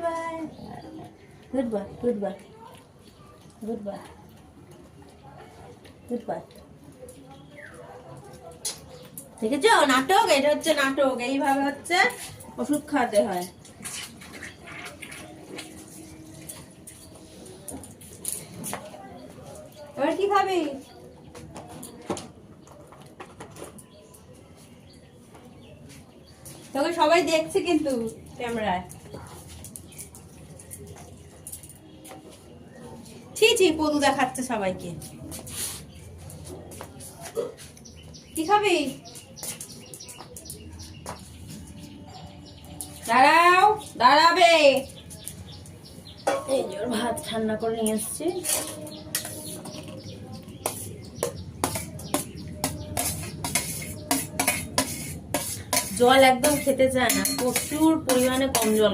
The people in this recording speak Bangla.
boy. Good boy. Good boy. Good boy. Good boy. দেখেছো নাটক? এটা হচ্ছে নাটক। এইভাবে হচ্ছে ওষুধ খাওয়াতে হয়। এবার কি খাবি? তোকে সবাই দেখছে কিন্তু ক্যামেরায়। ছি ছি, পদু দেখাচ্ছে সবাইকে। কি খাবি? দাঁড়াও, দাঁড়াবে। এই যে ওর ভাত ঠান্ডা করে নিয়ে এসছি। জল একদম খেতে চায় না, প্রচুর পরিমাণে কম জল